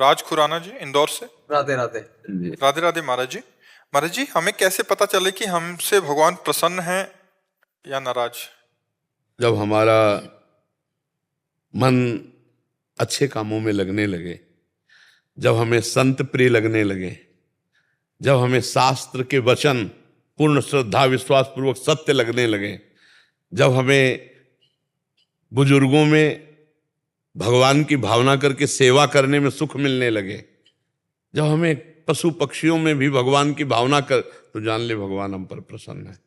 राज खुराना जी, इंदौर से। राधे राधे। राधे राधे महाराज जी। महाराज जी, हमें कैसे पता चले कि हमसे भगवान प्रसन्न है या नाराज? जब हमारा मन अच्छे कामों में लगने लगे, जब हमें संत प्रिय लगने लगे, जब हमें शास्त्र के वचन पूर्ण श्रद्धा विश्वास पूर्वक सत्य लगने लगे, जब हमें बुजुर्गों में भगवान की भावना करके सेवा करने में सुख मिलने लगे, जब हमें पशु पक्षियों में भी भगवान की भावना कर, तो जान ले भगवान हम पर प्रसन्न है।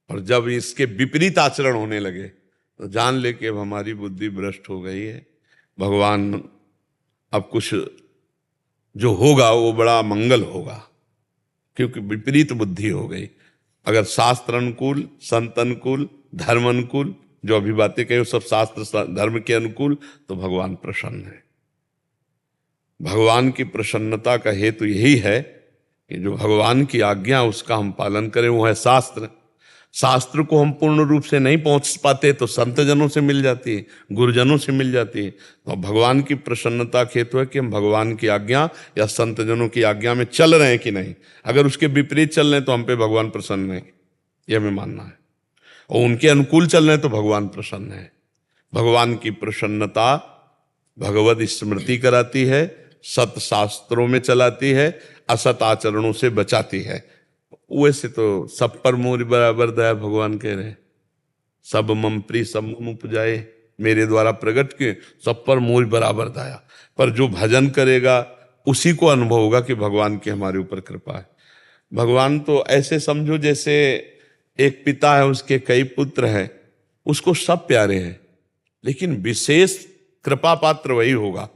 और जब इसके विपरीत आचरण होने लगे तो जान ले कि अब हमारी बुद्धि भ्रष्ट हो गई है, भगवान अब कुछ जो होगा वो बड़ा मंगल होगा, क्योंकि विपरीत बुद्धि हो गई। अगर शास्त्र अनुकूल, संत अनुकूल, धर्म अनुकूल, जो अभी बातें कही सब शास्त्र धर्म के अनुकूल, तो भगवान प्रसन्न है। भगवान की प्रसन्नता का हेतु यही है कि जो भगवान की आज्ञा उसका हम पालन करें, वो है शास्त्र। शास्त्र को हम पूर्ण रूप से नहीं पहुंच पाते तो संत जनों से मिल जाती है, गुरुजनों से मिल जाती है। तो भगवान की प्रसन्नता का हेतु है कि हम भगवान की आज्ञा या संत जनों की आज्ञा में चल रहे हैं कि नहीं। अगर उसके विपरीत चल रहे हैं तो हम पे भगवान प्रसन्न है, यह हमें मानना है। और उनके अनुकूल चल रहे हैं तो भगवान प्रसन्न है। भगवान की प्रसन्नता भगवत स्मृति कराती है, सत शास्त्रों में चलाती है, असत आचरणों से बचाती है। वैसे तो सब पर मोर बराबर दया भगवान कह रहे हैं, सब मम प्रिय सब मम उपजाए, मेरे द्वारा प्रकट के सब पर मोर बराबर दया। पर जो भजन करेगा उसी को अनुभव होगा कि भगवान की हमारे ऊपर कृपा है। भगवान तो ऐसे समझो जैसे एक पिता है, उसके कई पुत्र हैं, उसको सब प्यारे हैं, लेकिन विशेष कृपा पात्र वही होगा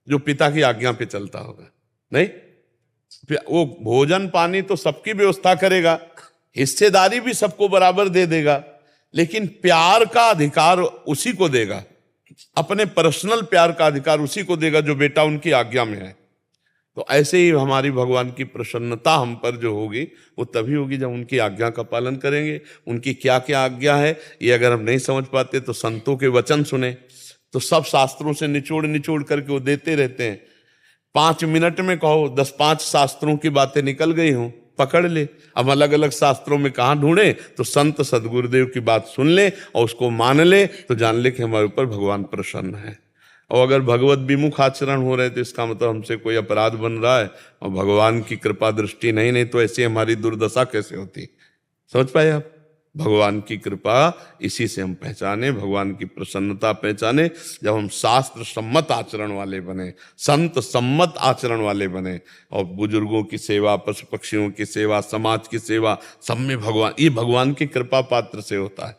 जो पिता की आज्ञा पे चलता होगा। नहीं, वो भोजन पानी तो सबकी व्यवस्था करेगा, हिस्सेदारी भी सबको बराबर दे देगा, लेकिन प्यार का अधिकार उसी को देगा, अपने पर्सनल प्यार का अधिकार उसी को देगा जो बेटा उनकी आज्ञा में है। तो ऐसे ही हमारी भगवान की प्रसन्नता हम पर जो होगी वो तभी होगी जब उनकी आज्ञा का पालन करेंगे। उनकी क्या क्या आज्ञा है ये अगर हम नहीं समझ पाते तो संतों के वचन सुने, तो सब शास्त्रों से निचोड़ निचोड़ करके वो देते रहते हैं। 5 मिनट में कहो 10-5 शास्त्रों की बातें निकल गई हों, पकड़ ले। अब अलग अलग शास्त्रों में कहाँ ढूंढे, तो संत सदगुरुदेव की बात सुन ले और उसको मान ले, तो जान ले कि हमारे ऊपर भगवान प्रसन्न है। और अगर भगवत विमुख आचरण हो रहे तो इसका मतलब हमसे कोई अपराध बन रहा है और भगवान की कृपा दृष्टि नहीं, तो ऐसे हमारी दुर्दशा कैसे होती। समझ पाए आप? भगवान की कृपा इसी से हम पहचाने, भगवान की प्रसन्नता पहचाने जब हम शास्त्र सम्मत आचरण वाले बने, संत सम्मत आचरण वाले बने, और बुजुर्गों की सेवा, पशु पक्षियों की सेवा, समाज की सेवा, सब में भगवान, ये भगवान की कृपा पात्र से होता है।